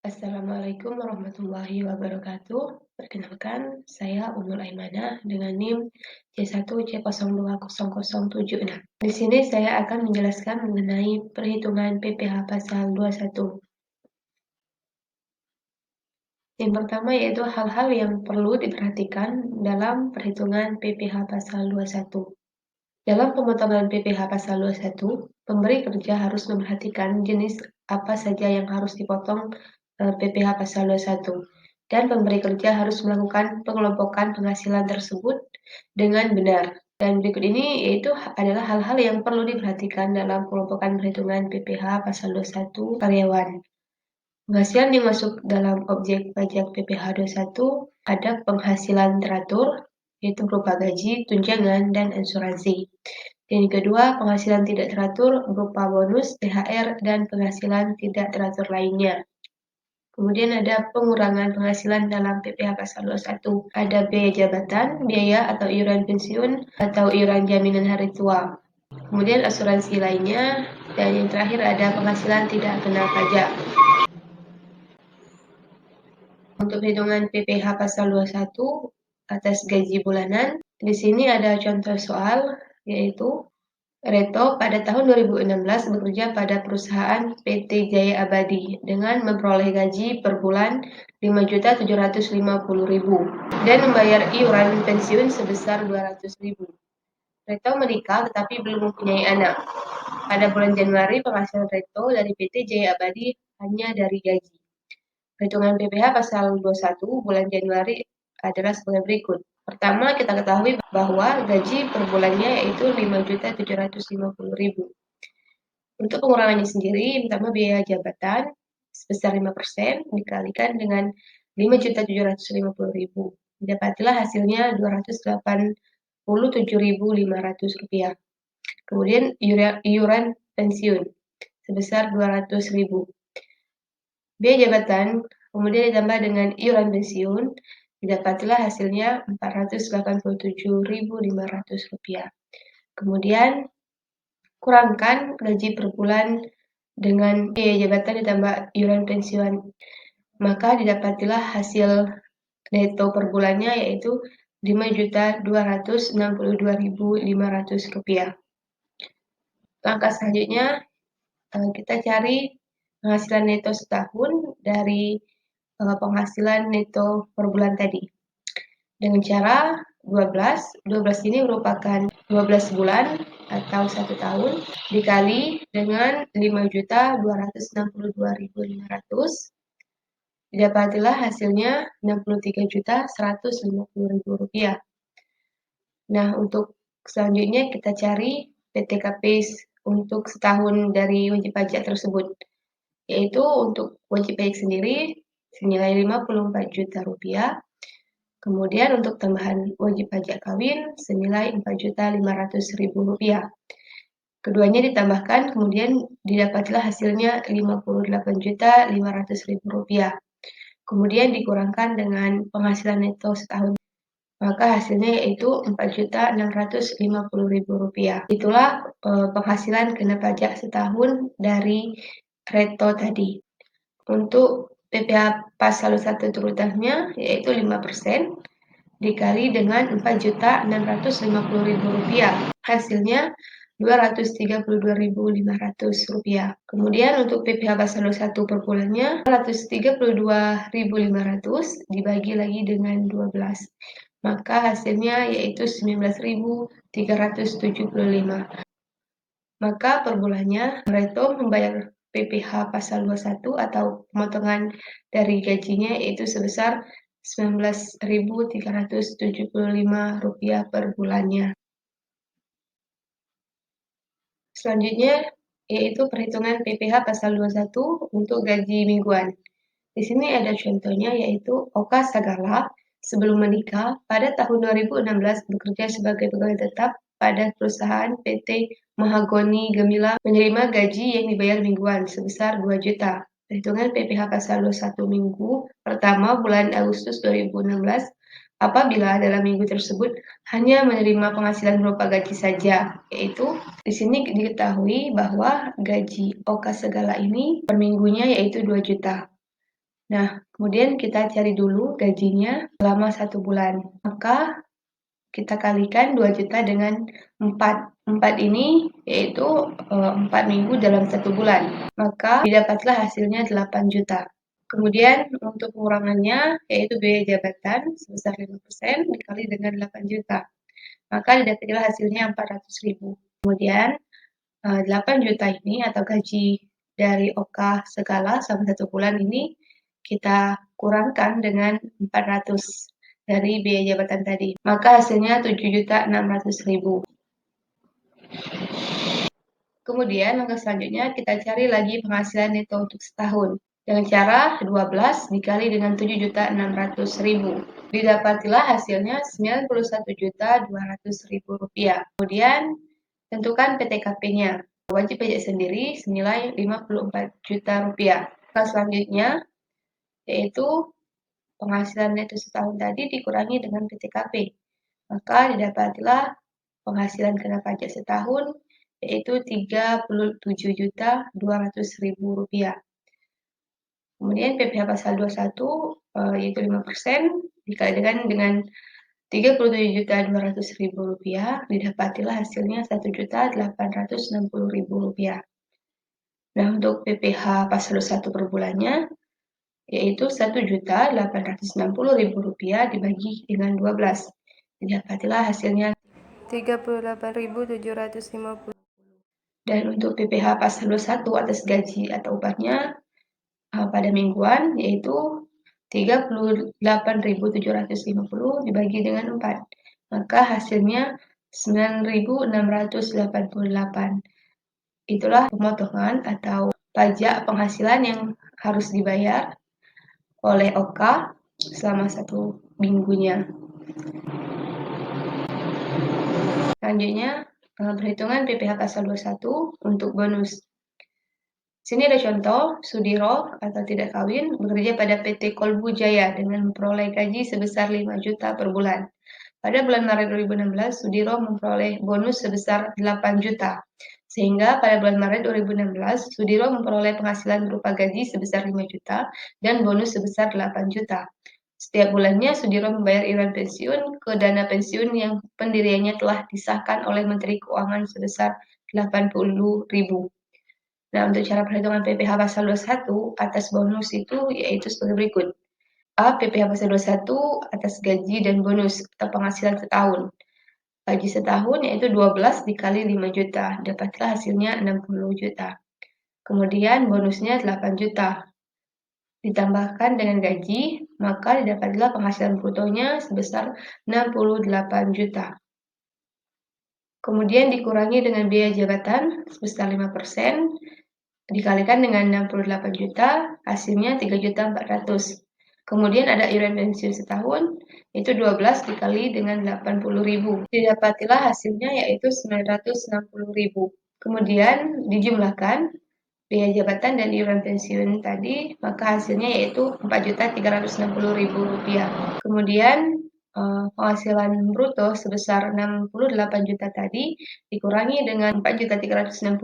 Assalamualaikum warahmatullahi wabarakatuh. Perkenalkan, saya Ummul Aimanah dengan NIM C1C020076. Di sini saya akan menjelaskan mengenai perhitungan PPh pasal 21. Yang pertama yaitu hal-hal yang perlu diperhatikan dalam perhitungan PPh pasal 21. Dalam pemotongan PPh pasal 21, pemberi kerja harus memperhatikan jenis apa saja yang harus dipotong PPh pasal 21, dan pemberi kerja harus melakukan pengelompokan penghasilan tersebut dengan benar. Dan berikut ini yaitu adalah hal-hal yang perlu diperhatikan dalam pengelompokan perhitungan PPh pasal 21 karyawan. Penghasilan yang masuk dalam objek pajak PPh 21 ada penghasilan teratur, yaitu berupa gaji, tunjangan, dan asuransi. Yang kedua, penghasilan tidak teratur berupa bonus, THR, dan penghasilan tidak teratur lainnya. Kemudian ada pengurangan penghasilan dalam PPh pasal 21. Ada biaya jabatan, biaya atau iuran pensiun, atau iuran jaminan hari tua. Kemudian asuransi lainnya, dan yang terakhir ada penghasilan tidak kena pajak. Untuk perhitungan PPh pasal 21 atas gaji bulanan, di sini ada contoh soal, yaitu Reto pada tahun 2016 bekerja pada perusahaan PT Jaya Abadi dengan memperoleh gaji per bulan Rp5.750.000 dan membayar iuran pensiun sebesar Rp200.000. Reto menikah tetapi belum mempunyai anak. Pada bulan Januari, penghasilan Reto dari PT Jaya Abadi hanya dari gaji. Perhitungan PPh pasal 21 bulan Januari adalah sebagai berikut. Pertama, kita ketahui bahwa gaji per bulannya yaitu Rp5.750.000. Untuk pengurangannya sendiri, pertama biaya jabatan sebesar 5% dikalikan dengan Rp5.750.000. Dapatilah hasilnya Rp287.500. Kemudian iuran pensiun sebesar Rp200.000. Biaya jabatan kemudian ditambah dengan iuran pensiun, didapatilah hasilnya Rp487.500. Kemudian kurangkan gaji per bulan dengan biaya jabatan ditambah iuran pensiun, maka didapatilah hasil neto per bulannya yaitu Rp5.262.500. Langkah selanjutnya kita cari penghasilan neto setahun dari penghasilan neto per bulan tadi. Dengan cara 12 ini merupakan 12 bulan atau 1 tahun dikali dengan Rp5.262.500, didapatilah hasilnya Rp63.150.000. Nah, untuk selanjutnya kita cari PTKP untuk setahun dari wajib pajak tersebut, yaitu untuk wajib pajak sendiri senilai Rp54 juta. Kemudian untuk tambahan wajib pajak kawin senilai Rp4.500.000. Keduanya ditambahkan, kemudian didapatilah hasilnya Rp58.500.000. Kemudian dikurangkan dengan penghasilan neto setahun, maka hasilnya yaitu Rp4.650.000. Itulah penghasilan kena pajak setahun dari Reto tadi. Untuk PPh pasal 1 terutamanya yaitu 5% dikali dengan Rp4.650.000. Hasilnya Rp232.500. Kemudian untuk PPh pasal 1 per bulannya Rp132.500 dibagi lagi dengan 12. Maka hasilnya yaitu Rp19.375. Maka per bulannya Reto membayar PPh pasal 21 atau pemotongan dari gajinya yaitu sebesar Rp19.375 per bulannya. Selanjutnya yaitu perhitungan PPh pasal 21 untuk gaji mingguan. Di sini ada contohnya yaitu Oka Sagala sebelum menikah pada tahun 2016 bekerja sebagai pegawai tetap pada perusahaan PT Mahagoni Gemilang menerima gaji yang dibayar mingguan sebesar 2 juta. Perhitungan PPh pasal 21 minggu pertama bulan Agustus 2016 apabila dalam minggu tersebut hanya menerima penghasilan berupa gaji saja, yaitu di sini diketahui bahwa gaji Oka Segala ini per minggunya yaitu 2 juta. Nah, kemudian kita cari dulu gajinya selama 1 bulan. Maka kita kalikan 2 juta dengan 4. 4 ini yaitu 4 minggu dalam 1 bulan. Maka didapatlah hasilnya 8 juta. Kemudian untuk pengurangannya yaitu biaya jabatan sebesar 5% dikali dengan 8 juta. Maka didapatlah hasilnya 400.000. Kemudian 8 juta ini atau gaji dari OK segala selama 1 bulan ini kita kurangkan dengan 400 dari biaya jabatan tadi. Maka hasilnya 7.600.000. Kemudian langkah selanjutnya kita cari lagi penghasilan neto untuk setahun. Dengan cara 12 dikali dengan 7.600.000. Didapatilah hasilnya 91.200.000 rupiah. Kemudian tentukan PTKP-nya. Wajib pajak sendiri senilai 54 juta rupiah. Langkah selanjutnya yaitu penghasilan neto setahun tadi dikurangi dengan PTKP. Maka didapatilah penghasilan kena pajak setahun yaitu 37.200.000 rupiah. Kemudian PPh pasal 21 yaitu 5% dikali dengan 37.200.000 rupiah, didapatilah hasilnya 1.860.000 rupiah. Nah, untuk PPh pasal 21 per bulannya yaitu 1.860.000 rupiah dibagi dengan 12. Didapatilah hasilnya 38.750. Dan untuk PPh pasal 21 atas gaji atau upahnya pada mingguan yaitu 38.750 dibagi dengan 4. Maka hasilnya 9.688. Itulah pemotongan atau pajak penghasilan yang harus dibayar oleh OK selama 1 minggunya. Selanjutnya, perhitungan PPh pasal 21 untuk bonus. Sini ada contoh, Sudiro atau tidak kawin bekerja pada PT Kolbu Jaya dengan memperoleh gaji sebesar 5 juta per bulan. Pada bulan Maret 2016, Sudiro memperoleh bonus sebesar 8 juta. Sehingga pada bulan Maret 2016, Sudiro memperoleh penghasilan berupa gaji sebesar 5 juta dan bonus sebesar 8 juta. Setiap bulannya, Sudiro membayar iuran pensiun ke dana pensiun yang pendiriannya telah disahkan oleh Menteri Keuangan sebesar 80.000. Nah, untuk cara perhitungan PPh pasal 21 atas bonus itu yaitu sebagai berikut. A. PPh pasal 21 atas gaji dan bonus atau penghasilan setahun. Gaji setahun yaitu 12 dikali 5 juta, dapatlah hasilnya 60 juta. Kemudian bonusnya 8 juta. Ditambahkan dengan gaji, maka didapatlah penghasilan brutonya sebesar 68 juta. Kemudian dikurangi dengan biaya jabatan sebesar 5%, dikalikan dengan 68 juta, hasilnya 3.400.000. Kemudian ada iuran pensiun setahun, yaitu 12 dikali dengan 80.000. Didapatilah hasilnya yaitu 960.000. Kemudian dijumlahkan biaya jabatan dan iuran pensiun tadi, maka hasilnya yaitu 4.360.000 rupiah. Kemudian penghasilan bruto sebesar 68 juta tadi dikurangi dengan 4.360.000,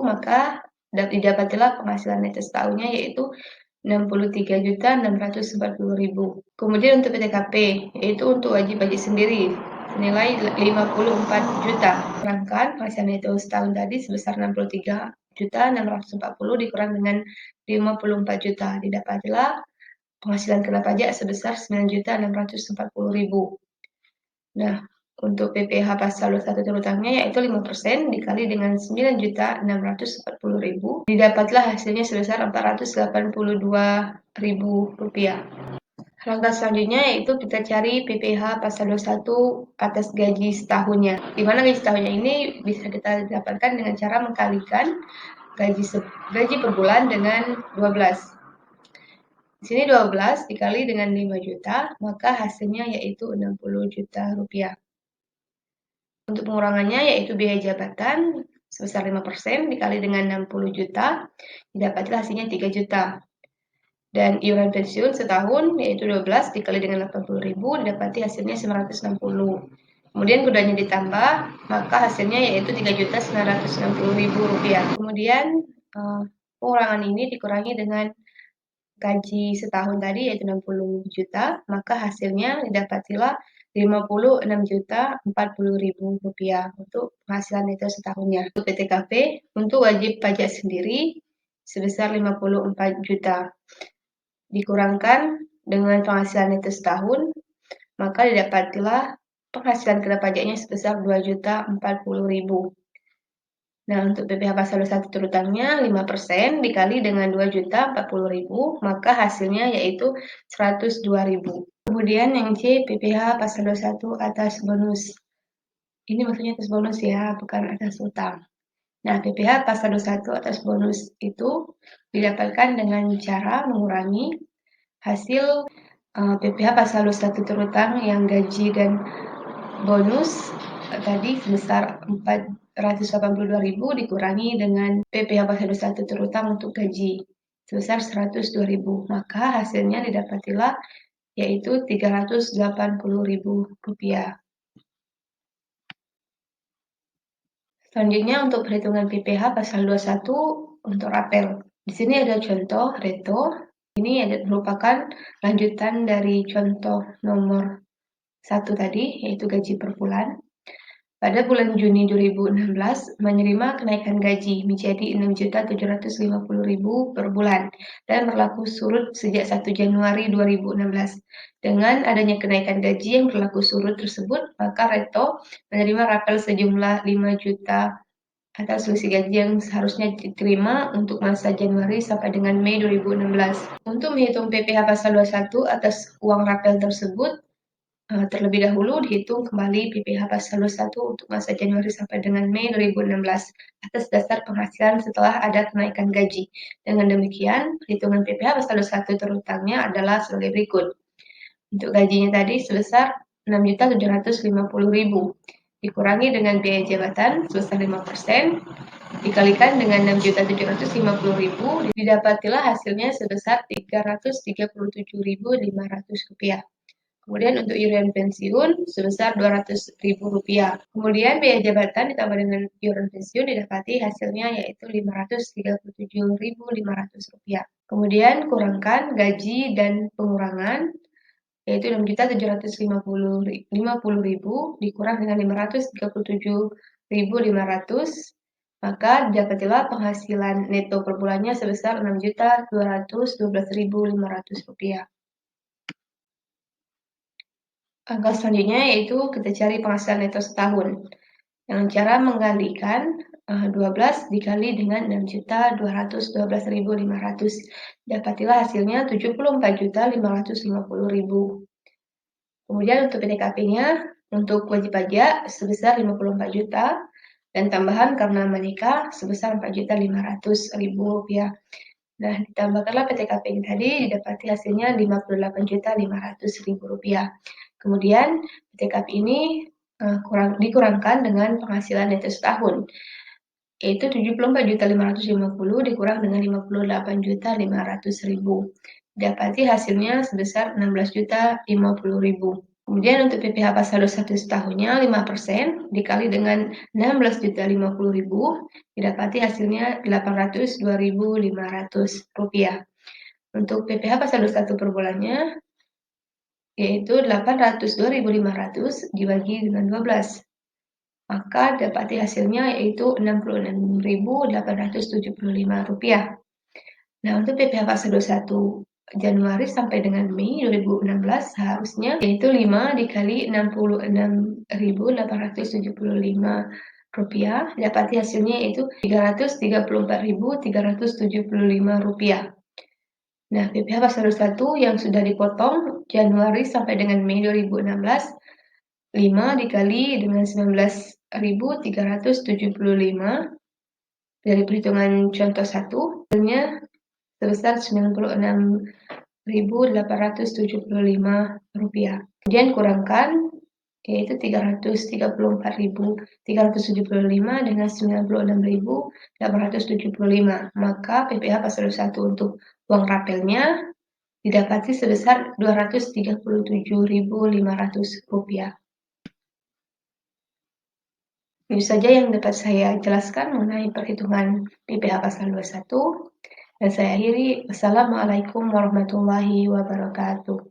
maka didapatilah penghasilan neto setahunnya yaitu 63.640.000. Kemudian untuk PTKP, yaitu untuk wajib pajak sendiri, senilai 54 juta. Kurangkan penghasilan neto setahun tadi sebesar 63.640 dikurang dengan 54 juta. Didapatilah penghasilan kena pajak sebesar 9.640.000. Nah, untuk PPh pasal 21 terutangnya yaitu 5% dikali dengan 9.640.000, didapatlah hasilnya sebesar 482.000 rupiah. Langkah selanjutnya yaitu kita cari PPh pasal 21 atas gaji setahunnya. Di mana gaji setahunnya ini bisa kita dapatkan dengan cara mengkalikan gaji per bulan dengan 12. Di sini 12 dikali dengan 5 juta, maka hasilnya yaitu 60 juta rupiah. Untuk pengurangannya yaitu biaya jabatan sebesar 5% dikali dengan 60 juta, didapatlah hasilnya 3 juta. Dan iuran pensiun setahun yaitu 12 dikali dengan 80.000, didapati hasilnya 960. Kemudian keduanya ditambah, maka hasilnya yaitu 3.960.000 rupiah. Kemudian pengurangan ini dikurangi dengan gaji setahun tadi yaitu 60 juta, maka hasilnya didapatilah 56.040.000 rupiah untuk penghasilan neto setahunnya. Untuk PTKP, untuk wajib pajak sendiri sebesar 54 juta. Dikurangkan dengan penghasilan neto setahun, maka didapatilah penghasilan kena pajaknya sebesar 2.040.000. Nah, untuk PPh pasal 21 terutangnya 5% dikali dengan 2.040.000, maka hasilnya yaitu 102.000. Kemudian yang C, PPh pasal 21 atas bonus. Ini maksudnya atas bonus ya, bukan atas utang. Nah, PPh pasal 21 atas bonus itu didapatkan dengan cara mengurangi hasil PPh pasal 21 terutang yang gaji dan bonus tadi sebesar 482.000 dikurangi dengan PPh pasal 21 terutang untuk gaji sebesar 102.000, maka hasilnya didapatilah yaitu 380.000 rupiah. Selanjutnya untuk perhitungan PPh pasal 21 untuk rapel. Di sini ada contoh reto. Ini merupakan lanjutan dari contoh nomor 1 tadi, yaitu gaji per bulan. Pada bulan Juni 2016 menerima kenaikan gaji menjadi 6.750.000 per bulan dan berlaku surut sejak 1 Januari 2016. Dengan adanya kenaikan gaji yang berlaku surut tersebut, maka Reto menerima rapel sejumlah 5 juta atas selisih gaji yang seharusnya diterima untuk masa Januari sampai dengan Mei 2016. Untuk menghitung PPh pasal 21 atas uang rapel tersebut, terlebih dahulu dihitung kembali PPh pasal 21 untuk masa Januari sampai dengan Mei 2016 atas dasar penghasilan setelah ada kenaikan gaji. Dengan demikian, perhitungan PPh pasal 21 terutangnya adalah sebagai berikut. Untuk gajinya tadi sebesar 6.750.000 dikurangi dengan biaya jabatan sebesar 5%, dikalikan dengan 6.750.000, didapatilah hasilnya sebesar 337.500 rupiah. Kemudian untuk iuran pensiun sebesar Rp200.000. Kemudian biaya jabatan ditambah dengan iuran pensiun didapati hasilnya yaitu Rp537.500. Kemudian kurangkan gaji dan pengurangan yaitu 6.750.000 dikurang dengan 537.500, maka didapatilah penghasilan neto per bulannya sebesar Rp6.212.500. Angka selanjutnya yaitu kita cari penghasilan neto setahun. Dengan cara menggalikan 12 dikali dengan 6.212.500. Dapatilah hasilnya 74.550.000. Kemudian untuk PTKP-nya, untuk wajib pajak sebesar 54 juta dan tambahan karena menikah sebesar 4.500.000 rupiah. Nah, ditambahkanlah PTKP ini tadi didapati hasilnya 58.500.000 rupiah. Kemudian PTKP ini dikurangkan dengan penghasilan neto setahun, yaitu 74.550 dikurang dengan 58.500.000. Dapati hasilnya sebesar 16.050.000. Kemudian untuk PPh pasal 21 setahunnya 5% dikali dengan 16.050.000 didapati hasilnya 802.500 rupiah. Untuk PPh pasal 21 per bulannya yaitu 802.500 dibagi dengan 12. Maka dapati hasilnya yaitu Rp66.875. Nah, untuk PPh pasal 21 Januari sampai dengan Mei 2016 seharusnya yaitu 5 dikali 66.875 rupiah, dapati hasilnya yaitu 334.375 rupiah. Nah, PPh pasal 21 yang sudah dipotong Januari sampai dengan Mei 2016, 5 dikali dengan 19.375 dari perhitungan contoh 1, hasilnya sebesar Rp96.875. Kemudian kurangkan yaitu 334.375 dengan 96.875. Maka PPh pasal 21 untuk uang rapelnya didapati sebesar Rp237.500. Itu saja yang dapat saya jelaskan mengenai perhitungan PPh pasal 21. Dan saya akhiri, wassalamualaikum warahmatullahi wabarakatuh.